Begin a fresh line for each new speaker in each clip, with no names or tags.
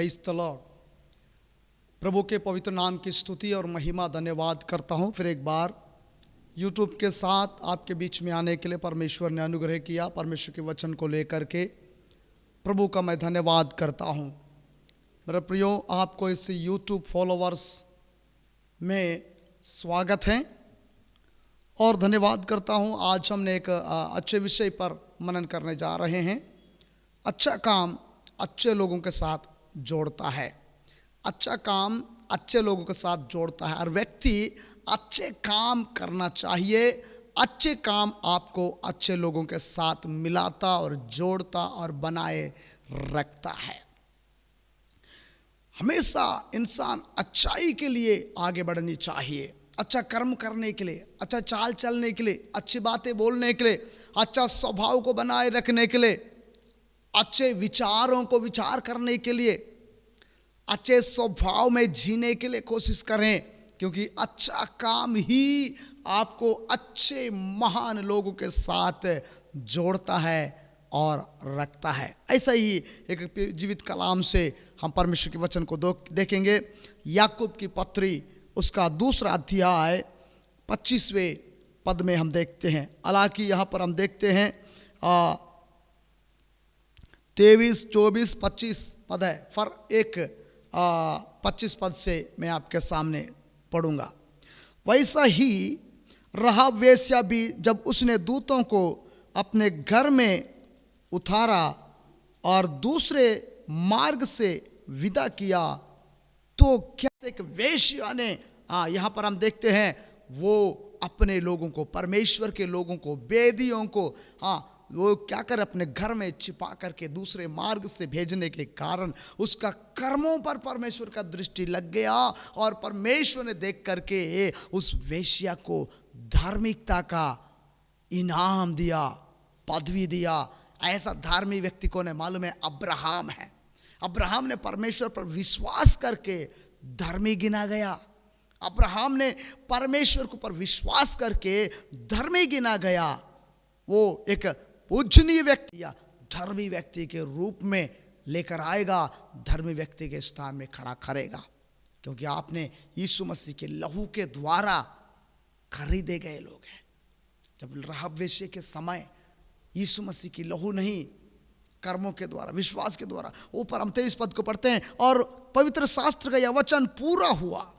Praise the Lord. प्रभु के पवित्र नाम की स्तुति और महिमा धन्यवाद करता हूं। फिर एक बार यूट्यूब के साथ आपके बीच में आने के लिए परमेश्वर ने अनुग्रह किया। परमेश्वर के वचन को लेकर के प्रभु का मैं धन्यवाद करता हूं। मेरे प्रियो, आपको इस यूट्यूब फॉलोवर्स में स्वागत है और धन्यवाद करता हूं। आज हमने एक अच्छे विषय पर मनन करने जा रहे हैं। अच्छा काम अच्छे लोगों के साथ जोड़ता है। अच्छा काम अच्छे लोगों के साथ जोड़ता है और व्यक्ति अच्छे काम करना चाहिए। अच्छे काम आपको अच्छे लोगों के साथ मिलाता और जोड़ता और बनाए रखता है। हमेशा इंसान अच्छाई के लिए आगे बढ़नी चाहिए, अच्छा कर्म करने के लिए, अच्छा चाल चलने के लिए, अच्छी बातें बोलने के लिए, अच्छा स्वभाव को बनाए रखने के लिए, अच्छे विचारों को विचार करने के लिए, अच्छे स्वभाव में जीने के लिए कोशिश करें, क्योंकि अच्छा काम ही आपको अच्छे महान लोगों के साथ जोड़ता है और रखता है। ऐसा ही एक जीवित कलाम से हम परमेश्वर के वचन को देखेंगे। याकूब की पत्री उसका 2 अध्याय 25वें पद में हम देखते हैं। हालांकि यहाँ पर हम देखते हैं 23, 24, 25 पद है, पर एक 25 पद से मैं आपके सामने पढ़ूंगा। वैसा ही राहाब वेश्या भी जब उसने दूतों को अपने घर में उतारा और दूसरे मार्ग से विदा किया, तो क्या एक वेश्या ने यहाँ पर हम देखते हैं वो अपने लोगों को, परमेश्वर के लोगों को, वेदियों को, वो क्या कर अपने घर में छिपा करके दूसरे मार्ग से भेजने के कारण उसका कर्मों पर परमेश्वर का दृष्टि लग गया और परमेश्वर ने देख करके उस वेश्या को धार्मिकता का इनाम दिया, पदवी दिया। ऐसा धार्मिक व्यक्ति को ने मालूम है, अब्राहम है। अब्राहम ने परमेश्वर पर विश्वास करके धर्मी गिना गया। अब्राहम ने परमेश्वर के ऊपर विश्वास करके धर्मी गिना गया। वो एक पूजनीय व्यक्ति या धर्मी व्यक्ति के रूप में लेकर आएगा, धर्मी व्यक्ति के स्थान में खड़ा करेगा, क्योंकि आपने यीशु मसीह के लहू के द्वारा खरीदे गए लोग हैं। जब राहाब वेश्या के समय यीशु मसीह की लहू नहीं, कर्मों के द्वारा, विश्वास के द्वारा। ऊपर हम 23 पद को पढ़ते हैं, और पवित्र शास्त्र का यह वचन पूरा हुआ।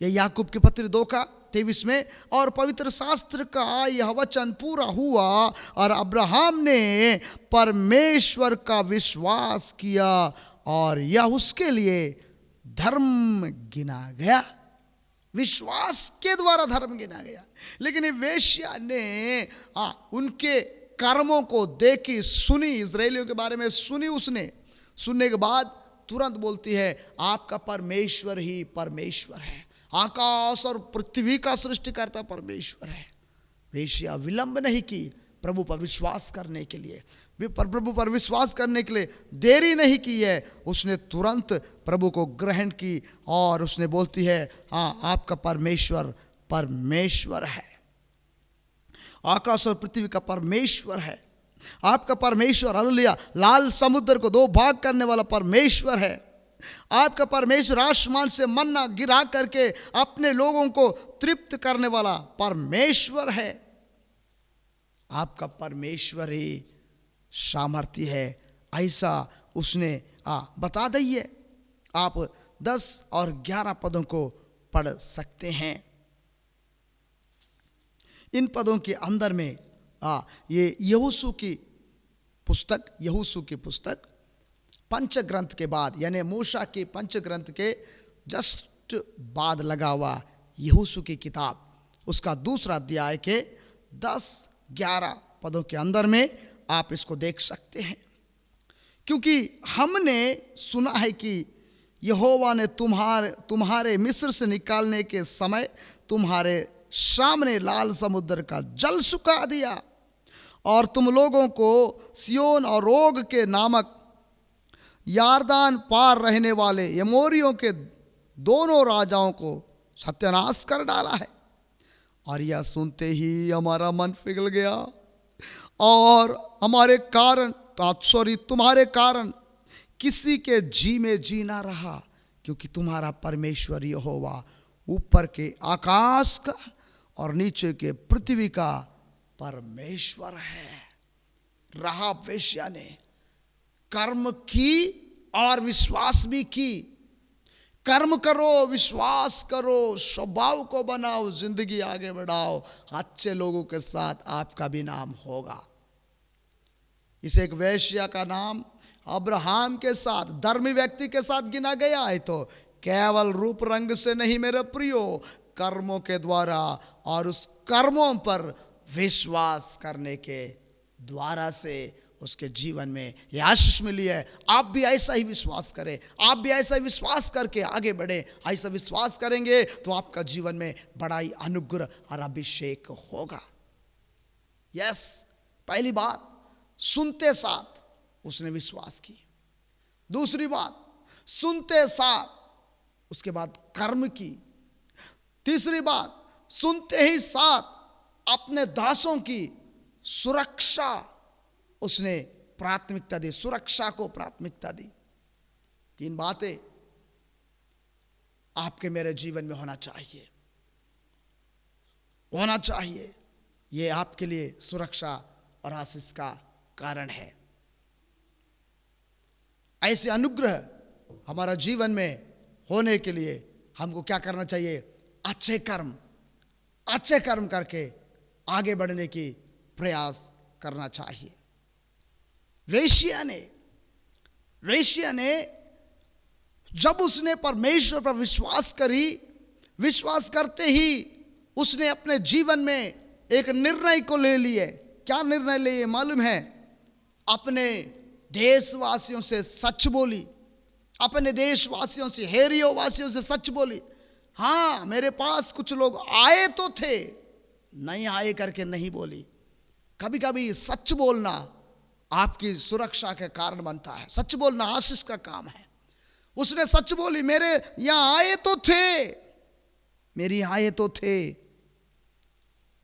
यह याकूब की पत्री 2:23 में, और पवित्र शास्त्र का यह वचन पूरा हुआ और अब्राहम ने परमेश्वर का विश्वास किया और यह उसके लिए धर्म गिना गया। विश्वास के द्वारा धर्म गिना गया। लेकिन वेश्या ने उनके कर्मों को देखी, सुनी, इजरायलियों के बारे में सुनी। उसने सुनने के बाद तुरंत बोलती है, आपका परमेश्वर ही परमेश्वर है, आकाश और पृथ्वी का सृष्टिकर्ता परमेश्वर है। वेश्या विलंब नहीं की प्रभु पर विश्वास करने के लिए, प्रभु पर विश्वास करने के लिए देरी नहीं की है। उसने तुरंत प्रभु को ग्रहण की और उसने बोलती है, हाँ, आपका परमेश्वर परमेश्वर है, आकाश और पृथ्वी का परमेश्वर है, आपका परमेश्वर, हालेलुया, लाल समुद्र को 2 भाग करने वाला परमेश्वर है। आपका परमेश्वर आसमान से मन्ना गिरा करके अपने लोगों को तृप्त करने वाला परमेश्वर है। आपका परमेश्वर ही सामर्थ्य है। ऐसा उसने बता दी है। आप 10 और 11 पदों को पढ़ सकते हैं। इन पदों के अंदर में ये यहोशू की पुस्तक पंचग्रंथ के बाद, यानी मूसा के पंचग्रंथ के जस्ट बाद लगा हुआ यहोशू की किताब, उसका 2 अध्याय के 10-11 पदों के अंदर में आप इसको देख सकते हैं। क्योंकि हमने सुना है कि यहोवा ने तुम्हारे मिस्र से निकालने के समय तुम्हारे सामने लाल समुद्र का जल सुखा दिया और तुम लोगों को सिय्योन और ओग के नामक यारदान पार रहने वाले एमोरियों के दोनों राजाओं को सत्यानाश कर डाला है। और यह सुनते ही हमारा मन पिघल गया और हमारे कारण, तुम्हारे कारण किसी के जी में जी ना रहा, क्योंकि तुम्हारा परमेश्वर यहोवा ऊपर के आकाश का और नीचे के पृथ्वी का परमेश्वर है। राहाब वेश्या ने कर्म की और विश्वास भी की। कर्म करो, विश्वास करो, स्वभाव को बनाओ, जिंदगी आगे बढ़ाओ, अच्छे लोगों के साथ आपका भी नाम होगा। इस एक वेश्या का नाम अब्राहम के साथ, धर्मी व्यक्ति के साथ गिना गया है, तो केवल रूप रंग से नहीं मेरे प्रियो, कर्मों के द्वारा और उस कर्मों पर विश्वास करने के द्वारा से उसके जीवन में यह आशीष मिली है। आप भी ऐसा ही विश्वास करें, आप भी ऐसा ही विश्वास करके आगे बढ़े। ऐसा विश्वास करेंगे तो आपका जीवन में बड़ा ही अनुग्रह और अभिषेक होगा। यस, पहली बात, सुनते साथ उसने विश्वास की। दूसरी बात, सुनते साथ उसके बाद कर्म की। तीसरी बात, सुनते ही साथ अपने दासों की सुरक्षा उसने प्राथमिकता दी, सुरक्षा को प्राथमिकता दी। तीन बातें आपके मेरे जीवन में होना चाहिए, होना चाहिए। ये आपके लिए सुरक्षा और आशीष का कारण है। ऐसे अनुग्रह हमारा जीवन में होने के लिए हमको क्या करना चाहिए? अच्छे कर्म करके आगे बढ़ने की प्रयास करना चाहिए। वेश्या ने जब उसने परमेश्वर पर विश्वास करी, विश्वास करते ही उसने अपने जीवन में एक निर्णय को ले लिए। क्या निर्णय लिए मालूम है? अपने देशवासियों से सच बोली, अपने देशवासियों से, हेरियो वासियों से सच बोली। हाँ, मेरे पास कुछ लोग आए तो थे, नहीं आए करके नहीं बोली। कभी कभी सच बोलना आपकी सुरक्षा के कारण बनता है। सच बोलना आशीष का काम है। उसने सच बोली, मेरे यहां आए तो थे, मेरी आए तो थे।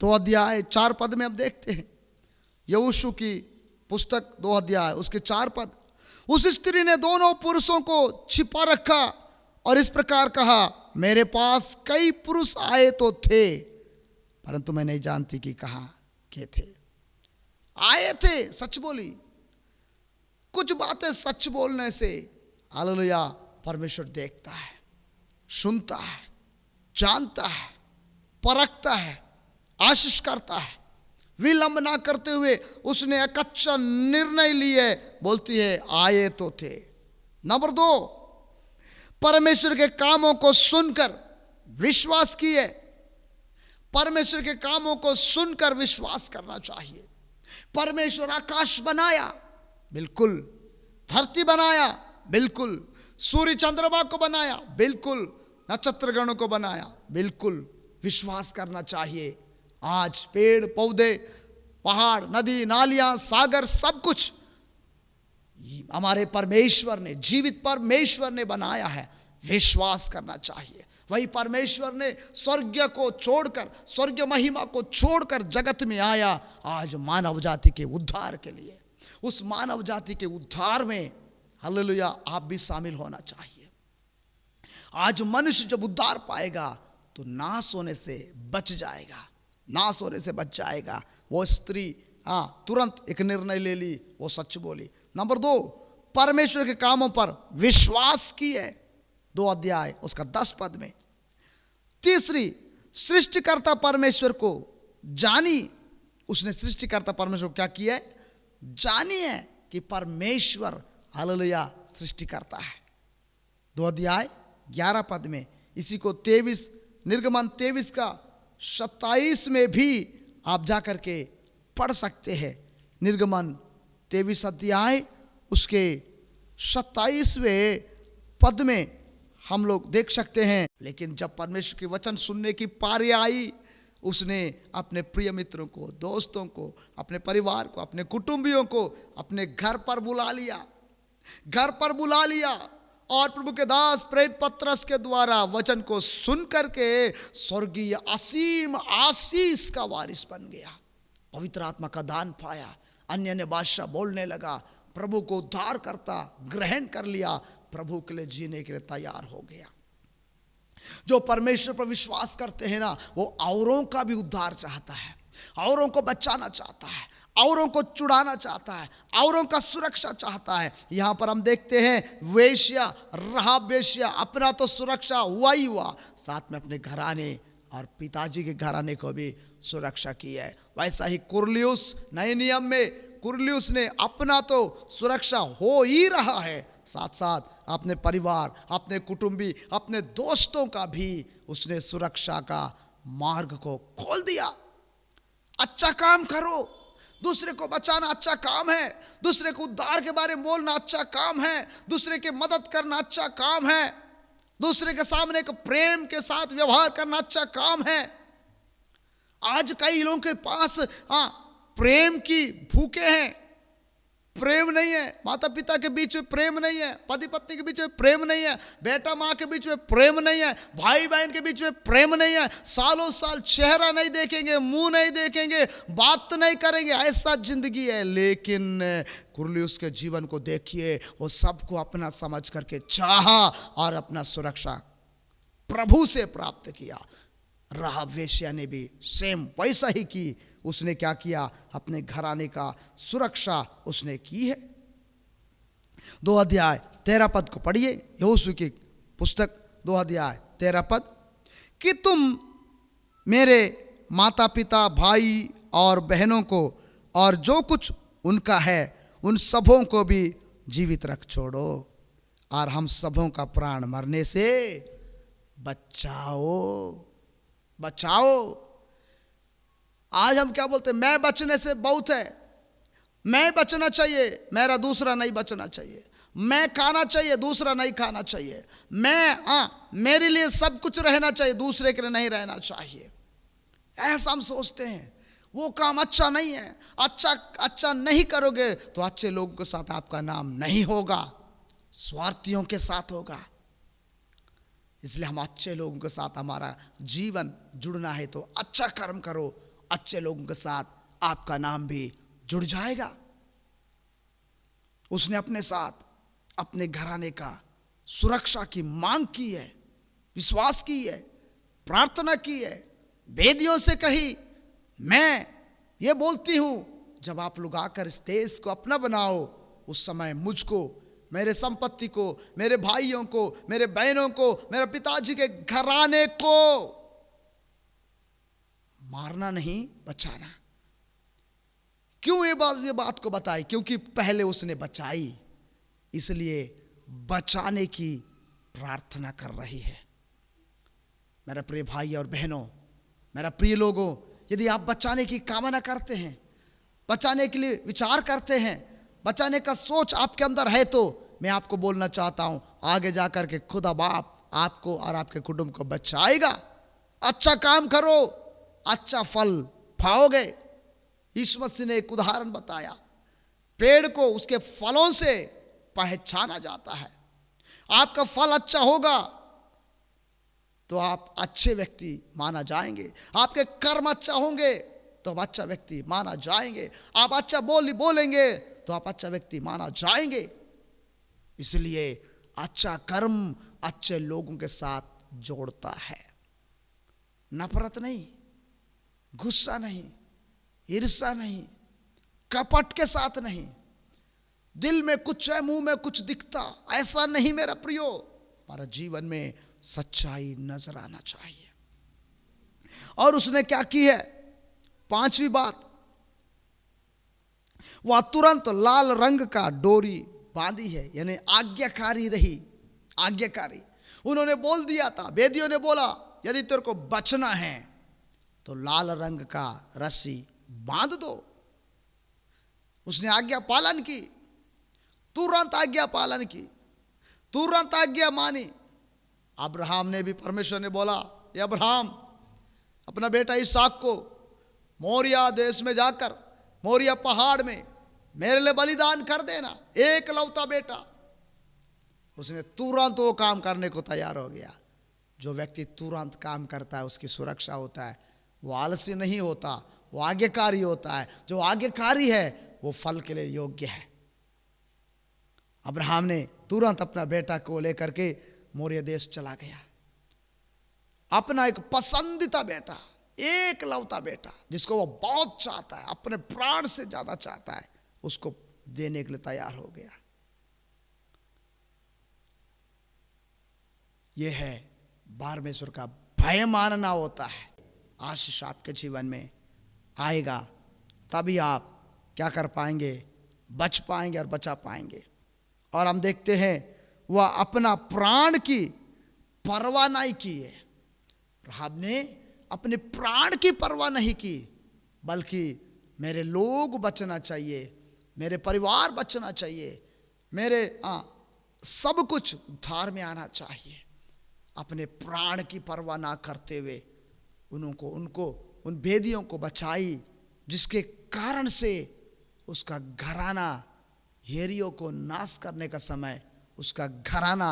2 अध्याय 4 पद में अब देखते हैं, यहोशू की पुस्तक 2 अध्याय उसके 4 पद। उस स्त्री ने दोनों पुरुषों को छिपा रखा और इस प्रकार कहा, मेरे पास कई पुरुष आए तो थे, परंतु मैं नहीं जानती कि कहां के थे। आए थे, सच बोली। कुछ बातें सच बोलने से हालेलुया परमेश्वर देखता है, सुनता है, जानता है, परखता है, आशीष करता है। विलंब ना करते हुए उसने एक अच्छा निर्णय लिए। बोलती है आए तो थे। नंबर 2, परमेश्वर के कामों को सुनकर विश्वास किए। परमेश्वर के कामों को सुनकर विश्वास करना चाहिए। परमेश्वर आकाश बनाया, बिल्कुल। धरती बनाया, बिल्कुल। सूर्य चंद्रमा को बनाया, बिल्कुल। नक्षत्र गणों को बनाया, बिल्कुल। विश्वास करना चाहिए। आज पेड़ पौधे, पहाड़, नदी, नालियां, सागर, सब कुछ हमारे परमेश्वर ने, जीवित परमेश्वर ने बनाया है। विश्वास करना चाहिए। वही परमेश्वर ने स्वर्ग को छोड़कर, स्वर्ग महिमा को छोड़कर जगत में आया आज मानव जाति के उद्धार के लिए। उस मानव जाति के उद्धार में हालेलुया आप भी शामिल होना चाहिए। आज मनुष्य जब उद्धार पाएगा तो नाश होने से बच जाएगा, नाश होने से बच जाएगा। वो स्त्री तुरंत एक निर्णय ले ली, वो सच बोली। नंबर 2, परमेश्वर के कामों पर विश्वास किए। 2 अध्याय उसका 10 पद में। तीसरी, सृष्टिकर्ता परमेश्वर को जानी। उसने सृष्टिकर्ता परमेश्वर को क्या किया है? जानी है कि परमेश्वर हालेलुया सृष्टिकर्ता है। 2 अध्याय 11 पद में। इसी को 23 निर्गमन 23 का 27 में भी आप जाकर के पढ़ सकते हैं। निर्गमन 23 अध्याय उसके 27वें पद में हम लोग देख सकते हैं। लेकिन जब परमेश्वर के वचन सुनने की पारी आई, उसने अपने प्रिय मित्रों को, दोस्तों को, अपने परिवार को, अपने कुटुंबियों को अपने घर पर बुला लिया, घर पर बुला लिया और प्रभु के दास प्रेरित पत्रस के द्वारा वचन को सुन करके स्वर्गीय असीम आशीष का वारिस बन गया। पवित्र आत्मा का दान पाया, अन्य भाषा बोलने लगा, प्रभु को उद्धार करता ग्रहण कर लिया, प्रभु के लिए जीने के लिए तैयार हो गया। जो परमेश्वर पर विश्वास करते हैं ना, वो औरों का भी उद्धार चाहता है, औरों को बचाना चाहता है, औरों को छुड़ाना चाहता है, औरों का सुरक्षा चाहता है। यहां पर हम देखते हैं वेश्या, राहाब वेश्या, अपना तो सुरक्षा हुआ ही हुआ, साथ में अपने घराने और पिताजी के घराने को भी सुरक्षा की है। वैसा ही कुरलियुस, नए नियम में कुरलियुस ने अपना तो सुरक्षा हो ही रहा है, साथ साथ अपने परिवार, अपने कुटुंबी, अपने दोस्तों का भी उसने सुरक्षा का मार्ग को खोल दिया। अच्छा काम करो, दूसरे को बचाना अच्छा काम है, दूसरे को उद्धार के बारे में बोलना अच्छा काम है, दूसरे की मदद करना अच्छा काम है, दूसरे के सामने एक प्रेम के साथ व्यवहार करना अच्छा काम है। आज कई लोगों के पास प्रेम की भूखे हैं, प्रेम नहीं है, माता पिता के बीच में प्रेम नहीं है, पति पत्नी के बीच में प्रेम नहीं है, बेटा माँ के बीच में प्रेम नहीं है, भाई बहन के बीच में प्रेम नहीं है, सालों साल चेहरा नहीं देखेंगे, मुंह नहीं देखेंगे, बात नहीं करेंगे, ऐसा जिंदगी है। लेकिन कुरलियुस के जीवन को देखिए, वो सबको अपना समझ करके चाहा और अपना सुरक्षा प्रभु से प्राप्त किया। राहाब वेश्या ने भी सेम वैसा ही की, उसने क्या किया, अपने घराने का सुरक्षा उसने की है। 2 अध्याय 13 पद को पढ़िए, यहोशू की पुस्तक 2 अध्याय 13 पद, कि तुम मेरे माता पिता, भाई और बहनों को और जो कुछ उनका है उन सबों को भी जीवित रख छोड़ो और हम सबों का प्राण मरने से बचाओ। आज हम क्या बोलते हैं, मैं बचने से बहुत है, मैं बचना चाहिए, मेरा दूसरा नहीं बचना चाहिए, मैं खाना चाहिए, दूसरा नहीं खाना चाहिए, मेरे लिए सब कुछ रहना चाहिए, दूसरे के लिए नहीं रहना चाहिए। ऐसा हम सोचते हैं। वो काम अच्छा नहीं है, अच्छा नहीं करोगे तो अच्छे लोगों के साथ आपका नाम नहीं होगा, स्वार्थियों के साथ होगा। इसलिए हम अच्छे लोगों के साथ हमारा जीवन जुड़ना है तो अच्छा कर्म करो, अच्छे लोगों के साथ आपका नाम भी जुड़ जाएगा। उसने अपने साथ अपने घराने का सुरक्षा की मांग की है, विश्वास की है, प्रार्थना की है, वेदियों से कही। मैं ये बोलती हूं, जब आप लोग आकर इस देश को अपना बनाओ, उस समय मुझको, मेरे संपत्ति को, मेरे भाइयों को, मेरे बहनों को, मेरे पिताजी के घराने को मारना नहीं, बचाना। क्यों ये बात को बताई? क्योंकि पहले उसने बचाई, इसलिए बचाने की प्रार्थना कर रही है। मेरा प्रिय भाई और बहनों, मेरा प्रिय लोगों, यदि आप बचाने की कामना करते हैं, बचाने के लिए विचार करते हैं, बचाने का सोच आपके अंदर है, तो मैं आपको बोलना चाहता हूं, आगे जाकर के खुदा बाप आपको और आपके कुटुंब को बचाएगा। अच्छा काम करो, अच्छा फल पाओगे। यीशु मसीह ने एक उदाहरण बताया, पेड़ को उसके फलों से पहचाना जाता है। आपका फल अच्छा होगा तो आप अच्छे व्यक्ति माना जाएंगे, आपके कर्म अच्छा होंगे तो आप अच्छा व्यक्ति माना जाएंगे, आप अच्छा बोलेंगे तो आप अच्छा व्यक्ति माना जाएंगे। इसलिए अच्छा कर्म अच्छे लोगों के साथ जोड़ता है। नफरत नहीं, गुस्सा नहीं, ईर्ष्या नहीं, कपट के साथ नहीं, दिल में कुछ है मुंह में कुछ दिखता, ऐसा नहीं मेरा प्रियो। हमारा जीवन में सच्चाई नजर आना चाहिए। और उसने क्या की है? 5वीं बात, वह तुरंत लाल रंग का डोरी बांधी है, यानी आज्ञाकारी रही, आज्ञाकारी। उन्होंने बोल दिया था, वेदियों ने बोला, यदि तेरे को बचना है तो लाल रंग का रस्सी बांध दो। उसने आज्ञा पालन की, तुरंत आज्ञा पालन की, तुरंत आज्ञा मानी। अब्राहम ने भी, परमेश्वर ने बोला, ये अब्राहम अपना बेटा इसहाक को मोरिया देश में जाकर, मोरिया पहाड़ में मेरे लिए बलिदान कर देना, एक लौता बेटा। उसने तुरंत वो काम करने को तैयार हो गया। जो व्यक्ति तुरंत काम करता है उसकी सुरक्षा होता है, वो आलसी नहीं होता, वो आज्ञाकारी होता है। जो आज्ञाकारी है वो फल के लिए योग्य है। अब्राहम ने तुरंत अपना बेटा को लेकर के मोरिया देश चला गया। अपना एक पसंदीदा बेटा, एक लौता बेटा जिसको वो बहुत चाहता है, अपने प्राण से ज्यादा चाहता है, उसको देने के लिए तैयार हो गया। यह है परमेश्वर का भय मानना होता है। आशीष आपके जीवन में आएगा, तभी आप क्या कर पाएंगे, बच पाएंगे और बचा पाएंगे। और हम देखते हैं वह अपना प्राण की परवाह नहीं की है। राहाब ने अपने प्राण की परवाह नहीं की, बल्कि मेरे लोग बचना चाहिए, मेरे परिवार बचना चाहिए, मेरे सब कुछ उद्धार में आना चाहिए। अपने प्राण की परवाह ना करते हुए उन भेदियों को बचाई, जिसके कारण से उसका घराना हेरियों को नाश करने का समय उसका घराना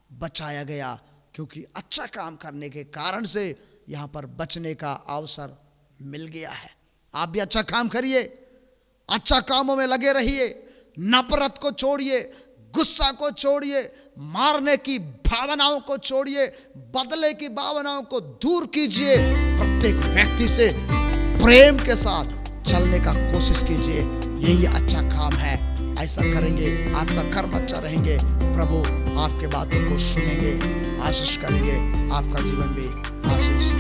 बचाया गया, क्योंकि अच्छा काम करने के कारण से यहाँ पर बचने का अवसर मिल गया है। आप भी अच्छा काम करिए, अच्छा कामों में लगे रहिए, नफरत को छोड़िए, गुस्सा को छोड़िए, मारने की भावनाओं को छोड़िए, बदले की भावनाओं को दूर कीजिए। प्रत्येक व्यक्ति से प्रेम के साथ चलने का कोशिश कीजिए, यही अच्छा काम है। ऐसा करेंगे आपका कर्म अच्छा रहेंगे, प्रभु आपके बातों को सुनेंगे, आशीष करेंगे, आपका जीवन भी आशीष